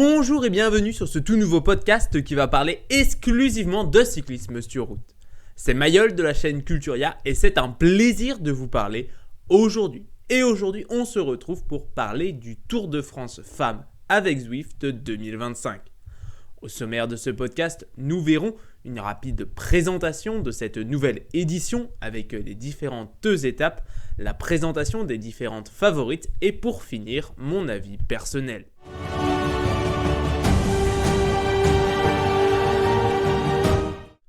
Bonjour et bienvenue sur ce tout nouveau podcast qui va parler exclusivement de cyclisme sur route. C'est Mayol de la chaîne Culturia et c'est un plaisir de vous parler aujourd'hui. Et aujourd'hui, on se retrouve pour parler du Tour de France Femmes avec Zwift 2025. Au sommaire de ce podcast, nous verrons une rapide présentation de cette nouvelle édition avec les différentes étapes, la présentation des différentes favorites et pour finir, mon avis personnel.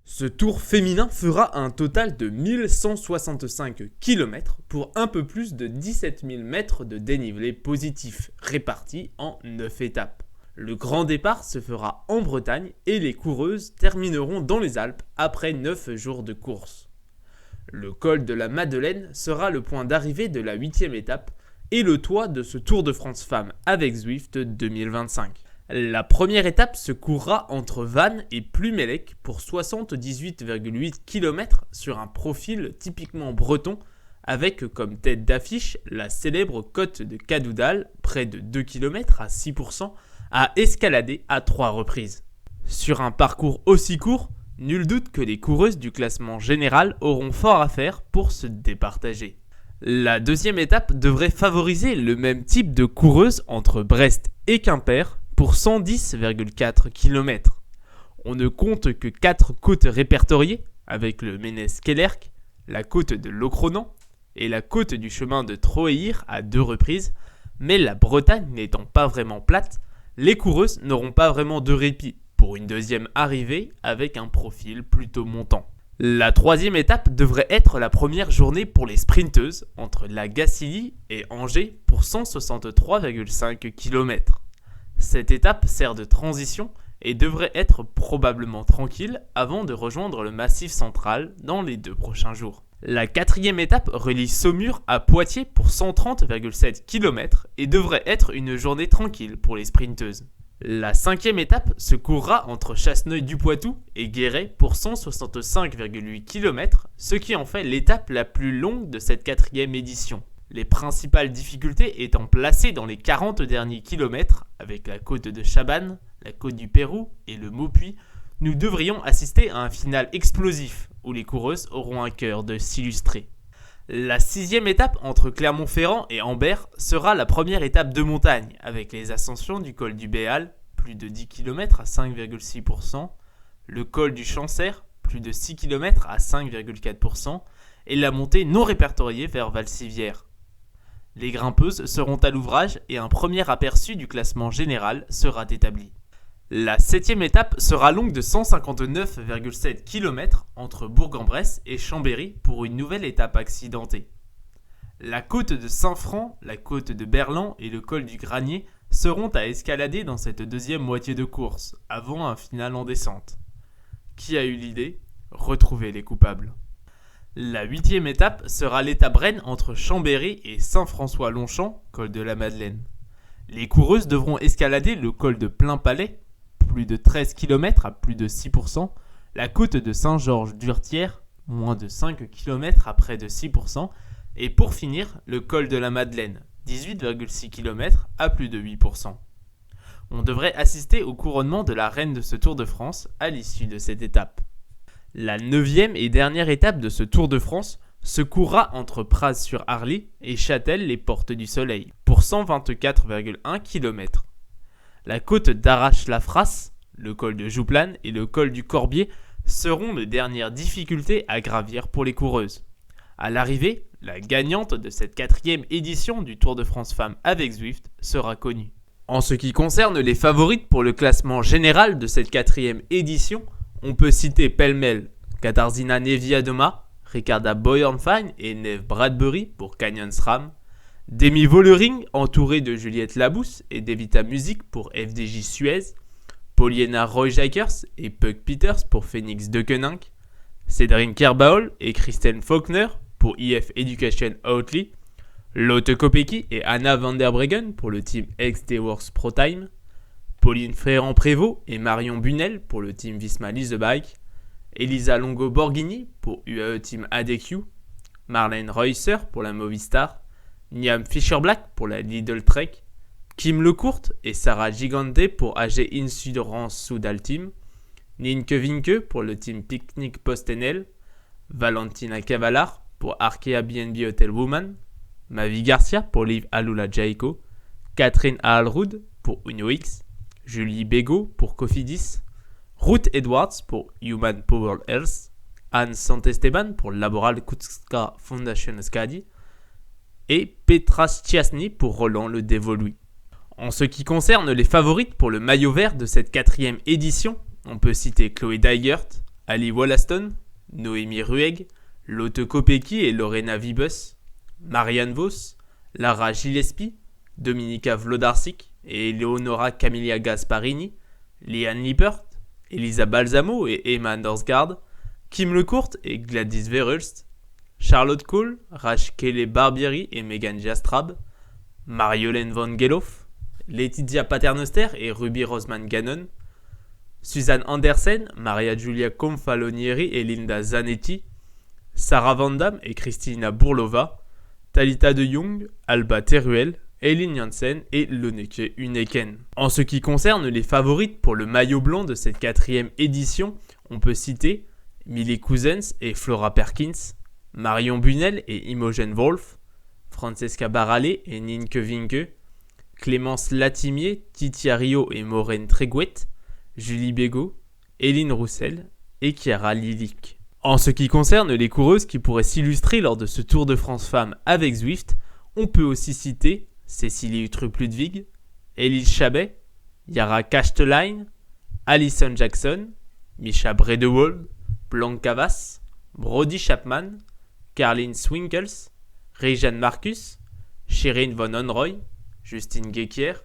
Ce tour féminin fera un total de 1165 km pour un peu plus de 17 000 mètres de dénivelé positif, répartis en 9 étapes. Le grand départ se fera en Bretagne et les coureuses termineront dans les Alpes après 9 jours de course. Le col de la Madeleine sera le point d'arrivée de la 8e étape et le toit de ce Tour de France Femmes avec Zwift 2025. La première étape se courra entre Vannes et Plumelec pour 78,8 km sur un profil typiquement breton avec comme tête d'affiche la célèbre côte de Cadoudal, près de 2 km à 6%, à escalader à 3 reprises. Sur un parcours aussi court, nul doute que les coureuses du classement général auront fort à faire pour se départager. La deuxième étape devrait favoriser le même type de coureuse entre Brest et Quimper, pour 110,4 km. On ne compte que 4 côtes répertoriées, avec le Ménez-Kellerk, la côte de Locronan et la côte du chemin de Troeir à 2 reprises, mais la Bretagne n'étant pas vraiment plate, les coureuses n'auront pas vraiment de répit pour une deuxième arrivée avec un profil plutôt montant. La troisième étape devrait être la première journée pour les sprinteuses entre la Gacilly et Angers pour 163,5 km. Cette étape sert de transition et devrait être probablement tranquille avant de rejoindre le Massif central dans les 2 prochains jours. La quatrième étape relie Saumur à Poitiers pour 130,7 km et devrait être une journée tranquille pour les sprinteuses. La cinquième étape se courra entre Chasseneuil-du-Poitou et Guéret pour 165,8 km, ce qui en fait l'étape la plus longue de cette 4e édition. Les principales difficultés étant placées dans les 40 derniers kilomètres, avec la côte de Chabannes, la côte du Pérou et le Maupuy, nous devrions assister à un final explosif, où les coureuses auront à cœur de s'illustrer. La 6e étape entre Clermont-Ferrand et Ambert sera la première étape de montagne, avec les ascensions du col du Béal, plus de 10 km à 5,6%, le col du Chancer, plus de 6 km à 5,4%, et la montée non répertoriée vers Valcivière. Les grimpeuses seront à l'ouvrage et un premier aperçu du classement général sera établi. La 7e étape sera longue de 159,7 km entre Bourg-en-Bresse et Chambéry pour une nouvelle étape accidentée. La côte de Saint-Franc, la côte de Berland et le col du Granier seront à escalader dans cette deuxième moitié de course, avant un final en descente. Qui a eu l'idée ? Retrouvez les coupables. La 8e étape sera l'étape reine entre Chambéry et Saint-François-Longchamp, col de la Madeleine. Les coureuses devront escalader le col de Plainpalais, plus de 13 km à plus de 6%, la côte de Saint-Georges-d'Urtière, moins de 5 km à près de 6%, et pour finir, le col de la Madeleine, 18,6 km à plus de 8%. On devrait assister au couronnement de la reine de ce Tour de France à l'issue de cette étape. La 9e et dernière étape de ce Tour de France se courra entre Praz-sur-Arly et Châtel-les-Portes du Soleil pour 124,1 km. La côte d'Arrache-la-Frasse, le col de Jouplane et le col du Corbier seront les dernières difficultés à gravir pour les coureuses. À l'arrivée, la gagnante de cette 4e édition du Tour de France Femmes avec Zwift sera connue. En ce qui concerne les favorites pour le classement général de cette 4e édition, on peut citer pêle-mêle Katarzyna Niewiadoma, Ricarda Beuernfeind et Neve Bradbury pour Canyon SRAM, Demi Vollering entourée de Juliette Labousse et Devita Music pour FDJ Suez, Poliana Roy-Jakers et Puk Peters pour Phoenix Deceuninck, Cédrine Kerbaol et Kristen Faulkner pour IF Education Outly, Lotte Kopecky et Anna van der Breggen pour le team XT-Works ProTime, Pauline Ferrand-Prévot et Marion Bunel pour le team Visma Lease the Bike, Elisa Longo-Borghini pour UAE Team ADQ, Marlène Reusser pour la Movistar, Niam Fischer-Black pour la Lidl Trek, Kim Lecourt et Sarah Gigante pour AG Insurance Soudal Team, Nienke Vinke pour le team Picnic PostNL, Valentina Cavalar pour Arkea BNB Hotel Woman, Mavi Garcia pour Liv Alula Jaiko, Catherine Ahlrud pour UnoX, Julie Bego pour Cofidis, Ruth Edwards pour Human Power Health, Anne Santesteban pour Laboral Kutska Foundation Skadi et Petra Stiasny pour Roland le Dévoluy. En ce qui concerne les favorites pour le maillot vert de cette 4e édition, on peut citer Chloé Dygert, Ali Wollaston, Noémie Rueg, Lotte Kopecky et Lorena Wiebes, Marianne Vos, Lara Gillespie, Dominika Vlodarczyk et Eleonora Camilla Gasparini, Liane Lippert, Elisa Balsamo et Emma Norsgaard, Kim Lecourt et Gladys Verhulst, Charlotte Kohl, Rachkele Barbieri et Megan Jastrab, Marjolaine Van Geloof, Laetitia Paternoster et Ruby Rosman Gannon, Suzanne Andersen, Maria Giulia Confalonieri et Linda Zanetti, Sarah Van Damme et Christina Bourlova, Talita de Jong, Alba Teruel, Eileen Janssen et Lonneke Uneken. En ce qui concerne les favorites pour le maillot blanc de cette 4e édition, on peut citer Millie Cousins et Flora Perkins, Marion Bunel et Imogen Wolf, Francesca Barale et Nienke Vinke, Clémence Latimier, Titia Rio et Maureen Tréguet, Julie Bego, Hélène Roussel et Chiara Lilik. En ce qui concerne les coureuses qui pourraient s'illustrer lors de ce Tour de France Femmes avec Zwift, on peut aussi citer Cécilie Uttrup-Ludwig, Elise Chabet, Yara Kastelijn, Alison Jackson, Misha Bredewold, Blanca Vass, Brody Chapman, Caroline Swinkels, Rejan Marcus, Shirin Von Onroy, Justine Gekier,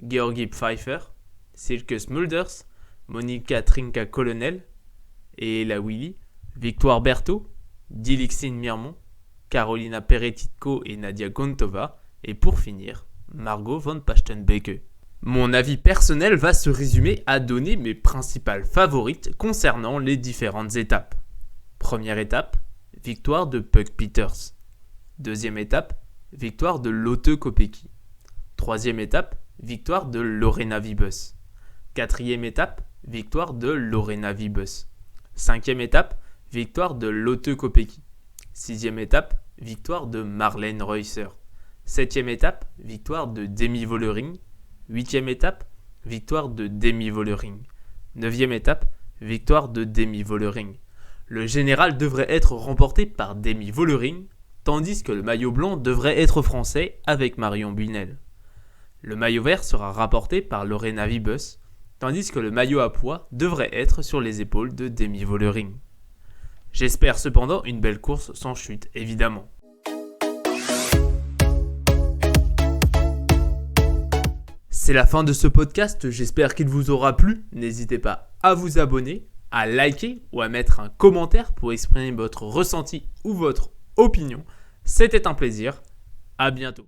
Georgi Pfeiffer, Silke Smulders, Monica Trinka-Colonel et Ella Willy, Victoire Berthaud, Dilixine Mirmont, Carolina Peretitko et Nadia Gontova, et pour finir, Margot von Pachtenbeke. Mon avis personnel va se résumer à donner mes principales favorites concernant les différentes étapes. Première étape, victoire de Puck Peters. Deuxième étape, victoire de Lotte Kopecky. Troisième étape, victoire de Lorena Wiebes. Quatrième étape, victoire de Lorena Wiebes. Cinquième étape, victoire de Lotte Kopecky. Sixième étape, victoire de Marlène Reusser. Septième étape, victoire de Demi Vollering. Huitième étape, victoire de Demi Vollering. Neuvième étape, victoire de Demi Vollering. Le général devrait être remporté par Demi Vollering, tandis que le maillot blanc devrait être français avec Marion Bunel. Le maillot vert sera rapporté par Lorena Wiebes, tandis que le maillot à pois devrait être sur les épaules de Demi Vollering. J'espère cependant une belle course sans chute, évidemment. C'est la fin de ce podcast, j'espère qu'il vous aura plu. N'hésitez pas à vous abonner, à liker ou à mettre un commentaire pour exprimer votre ressenti ou votre opinion. C'était un plaisir, à bientôt.